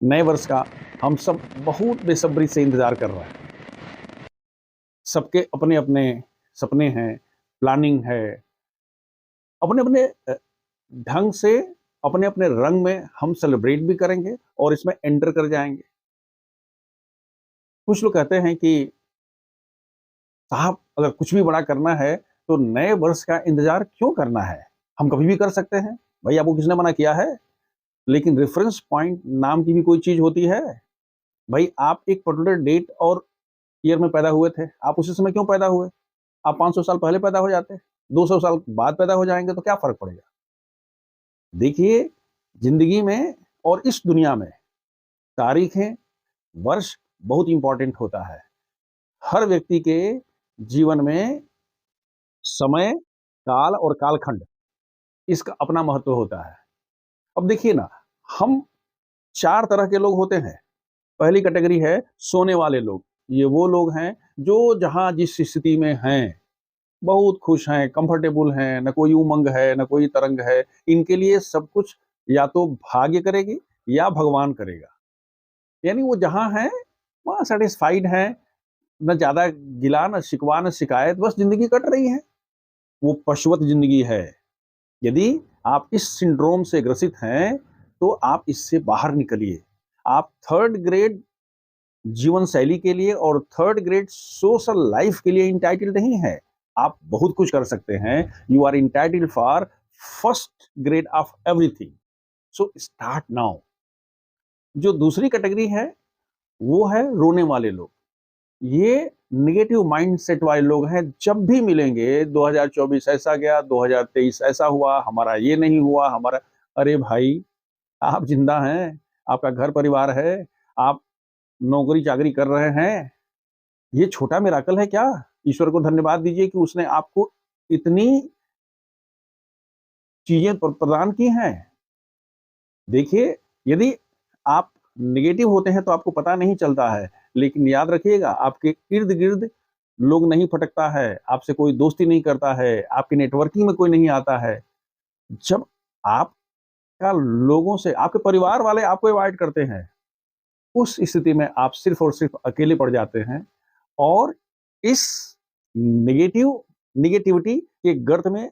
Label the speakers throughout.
Speaker 1: नए वर्ष का हम सब बहुत बेसब्री से इंतजार कर रहे हैं। सबके अपने अपने सपने हैं, प्लानिंग है, अपने अपने ढंग से, अपने अपने रंग में हम सेलिब्रेट भी करेंगे और इसमें एंटर कर जाएंगे। कुछ लोग कहते हैं कि साहब अगर कुछ भी बड़ा करना है तो नए वर्ष का इंतजार क्यों करना है, हम कभी भी कर सकते हैं। भाई आपको किसने मना किया है? लेकिन रेफरेंस पॉइंट नाम की भी कोई चीज होती है। भाई आप एक पर्टिकुलर डेट और ईयर में पैदा हुए थे, आप उसी समय क्यों पैदा हुए? आप 500 साल पहले पैदा हो जाते, 200 साल बाद पैदा हो जाएंगे तो क्या फर्क पड़ेगा? देखिए, जिंदगी में और इस दुनिया में तारीखें, वर्ष बहुत इंपॉर्टेंट होता है। हर व्यक्ति के जीवन में समय, काल और कालखंड, इसका अपना महत्व होता है। अब देखिए ना, हम चार तरह के लोग होते हैं। पहली कैटेगरी है सोने वाले लोग। ये वो लोग हैं जो जहां जिस स्थिति में हैं बहुत खुश हैं, कंफर्टेबल हैं, न कोई उमंग है, न कोई तरंग है। इनके लिए सब कुछ या तो भाग्य करेगी या भगवान करेगा। यानी वो जहां हैं वहां सेटिस्फाइड हैं, न ज्यादा गिला, न शिकवा, न शिकायत, बस जिंदगी कट रही है। वो पशुवत जिंदगी है। यदि आप इस सिंड्रोम से ग्रसित हैं तो आप इससे बाहर निकलिए। आप थर्ड ग्रेड जीवन शैली के लिए और थर्ड ग्रेड सोशल लाइफ के लिए इंटाइटल्ड नहीं है। आप बहुत कुछ कर सकते हैं। You are entitled for first grade of everything. So start now. जो दूसरी कैटेगरी है वो है रोने वाले लोग। ये निगेटिव माइंडसेट वाले लोग हैं। जब भी मिलेंगे 2024 ऐसा गया, 2023 ऐसा हुआ, हमारा ये नहीं हुआ, हमारा। अरे भाई, आप जिंदा हैं, आपका घर परिवार है, आप नौकरी चाकरी कर रहे हैं, ये छोटा मिराकल है क्या? ईश्वर को धन्यवाद दीजिए कि उसने आपको इतनी चीजें प्रदान की हैं। देखिए, यदि आप निगेटिव होते हैं तो आपको पता नहीं चलता है, लेकिन याद रखिएगा आपके इर्द गिर्द लोग नहीं फटकता है, आपसे कोई दोस्ती नहीं करता है, आपकी नेटवर्किंग में कोई नहीं आता है। जब आपका लोगों से, आपके परिवार वाले आपको अवॉइड करते हैं, उस स्थिति में आप सिर्फ और सिर्फ अकेले पड़ जाते हैं और इस निगेटिविटी के गर्त में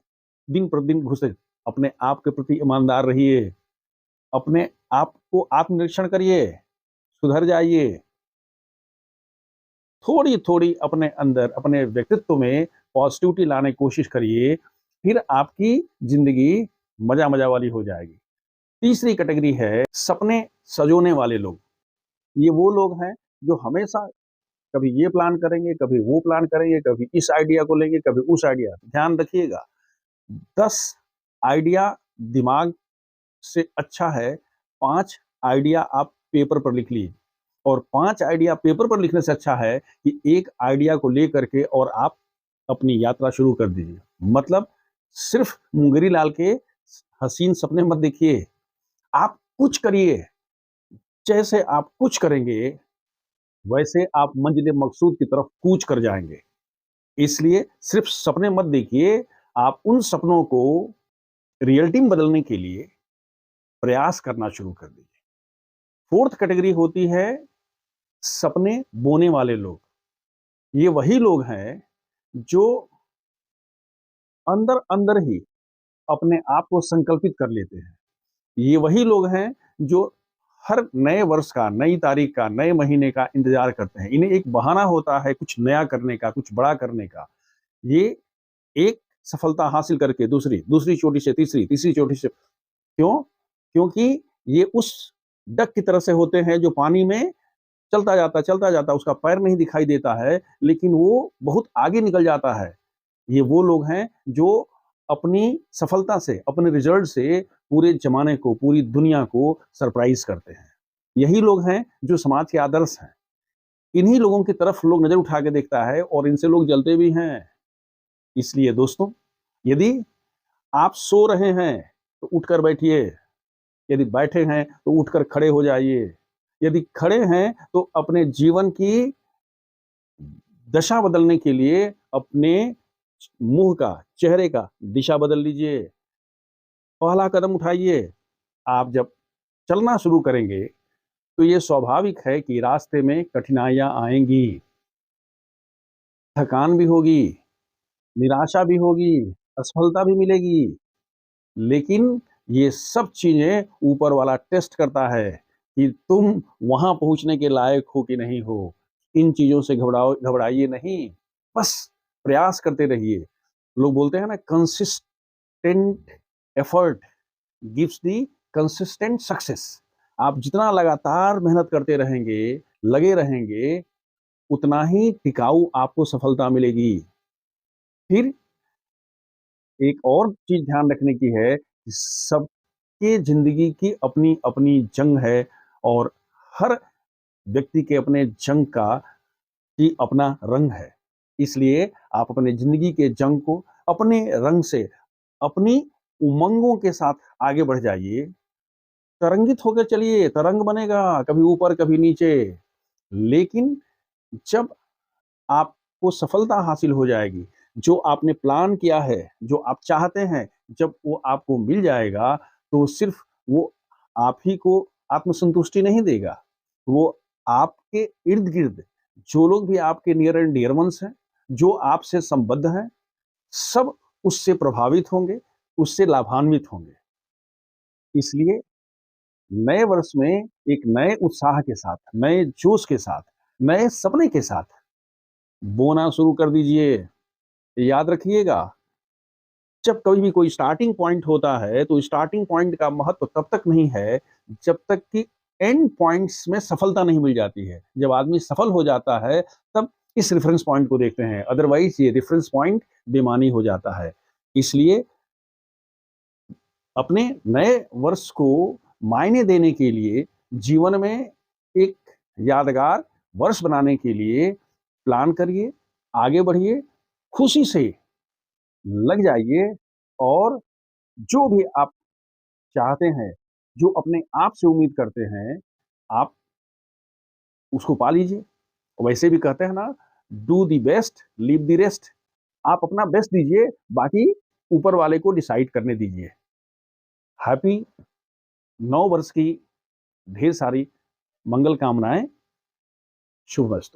Speaker 1: दिन प्रतिदिन घुसे। अपने आप के प्रति ईमानदार रहिए, अपने आप को आत्मनिरीक्षण करिए, सुधर जाइए। थोड़ी थोड़ी अपने अंदर, अपने व्यक्तित्व में पॉजिटिविटी लाने की कोशिश करिए, फिर आपकी जिंदगी मजा मजा वाली हो जाएगी। तीसरी कैटेगरी है सपने सजोने वाले लोग। ये वो लोग हैं जो हमेशा कभी ये प्लान करेंगे, कभी वो प्लान करेंगे, कभी इस आइडिया को लेंगे, कभी उस आइडिया। ध्यान रखिएगा, 10 आइडिया दिमाग से अच्छा है 5 आइडिया आप पेपर पर लिख लिए। और 5 आइडिया पेपर पर लिखने से अच्छा है कि एक आइडिया को लेकर के और आप अपनी यात्रा शुरू कर दीजिए। मतलब सिर्फ मुंगेरी लाल के हसीन सपने मत देखिए, आप कुछ करिए। जैसे आप कुछ करेंगे वैसे आप मंजिल मकसूद की तरफ कूच कर जाएंगे। इसलिए सिर्फ सपने मत देखिए, आप उन सपनों को रियलिटी में बदलने के लिए प्रयास करना शुरू कर दीजिए। फोर्थ कैटेगरी होती है सपने बोने वाले लोग। ये वही लोग हैं जो अंदर अंदर ही अपने आप को संकल्पित कर लेते हैं। ये वही लोग हैं जो हर नए वर्ष का, नई तारीख का, नए महीने का इंतजार करते हैं। इन्हें एक बहाना होता है कुछ नया करने का, कुछ बड़ा करने का। ये एक सफलता हासिल करके दूसरी, दूसरी चोटी से तीसरी, तीसरी चोटी से। क्यों? क्योंकि ये उस डक की तरह से होते हैं जो पानी में चलता जाता, उसका पैर नहीं दिखाई देता है, लेकिन वो बहुत आगे निकल जाता है। ये वो लोग हैं जो अपनी सफलता से, अपने रिजल्ट से पूरे जमाने को, पूरी दुनिया को सरप्राइज करते हैं। यही लोग हैं जो समाज के आदर्श हैं। इन्हीं लोगों की तरफ लोग नजर उठा के देखता है और इनसे लोग जलते भी हैं। इसलिए दोस्तों, यदि आप सो रहे हैं तो उठकर बैठिए, यदि बैठे हैं तो उठकर खड़े हो जाइए, यदि खड़े हैं तो अपने जीवन की दशा बदलने के लिए अपने मुंह का, चेहरे का दिशा बदल लीजिए। पहला कदम उठाइए। आप जब चलना शुरू करेंगे तो ये स्वाभाविक है कि रास्ते में कठिनाइयाँ आएँगी, थकान भी होगी, निराशा भी होगी, असफलता भी मिलेगी, लेकिन ये सब चीज़ें ऊपर वाला टेस्ट करता है कि तुम वहाँ पहुँचने के लायक हो कि नहीं हो। इन चीज़ों से घबराइए नहीं, बस प्रयास करते रहिए। लोग बोलते हैं ना, consistent effort gives the consistent success. आप जितना लगातार मेहनत करते रहेंगे, लगे रहेंगे, उतना ही टिकाऊ आपको सफलता मिलेगी। फिर एक और चीज़ ध्यान रखने की है कि सबके ज़िंदगी की अपनी-अपनी जंग है और हर व्यक्ति के अपने जंग का ही अपना रंग है। इसलिए आप अपने ज़िंदगी के जंग को अपने रंग से, अपनी उमंगों के साथ आगे बढ़ जाइए। तरंगित होकर चलिए, तरंग बनेगा, कभी ऊपर, कभी नीचे। लेकिन जब आपको सफलता हासिल हो जाएगी, जो आपने प्लान किया है, जो आप चाहते हैं, जब वो आपको मिल जाएगा, तो सिर्फ़ वो आप ही को आत्मसंतुष्टि नहीं देगा, वो आपके इर्द-गिर्द जो लोग भी आपके नियर एंड डियर वन्स हैं, जो आपसे संबद्ध हैं, सब उससे प्रभावित होंगे, उससे लाभान्वित होंगे। इसलिए नए वर्ष में एक नए उत्साह के साथ, नए जोश के साथ, नए सपने के साथ बोना शुरू कर दीजिए। याद रखिएगा, जब कभी भी कोई स्टार्टिंग पॉइंट होता है, तो स्टार्टिंग पॉइंट का महत्व तब तक नहीं है, जब तक कि एंड पॉइंट्स में सफलता नहीं मिल जाती है। जब आदमी सफल हो जाता है, तब इस रेफरेंस पॉइंट को देखते हैं, अदरवाइज़ ये रेफरेंस पॉइंट बेमानी हो जाता है। इसलिए अपने नए वर्ष को मायने देने के लिए, जीवन में एक यादगार वर्ष बनाने के लिए प्लान करिए, आगे बढ़िए, खुशी से लग जाइए और जो भी आप चाहते हैं, जो अपने आप से उम्मीद करते हैं, आप उसको पा लीजिए। वैसे भी कहते हैं ना, do the best, leave the rest. आप अपना बेस्ट दीजिए, बाकी ऊपर वाले को डिसाइड करने दीजिए। हैप्पी नव वर्ष की ढेर सारी मंगल कामनाएँ। शुभमस्तु।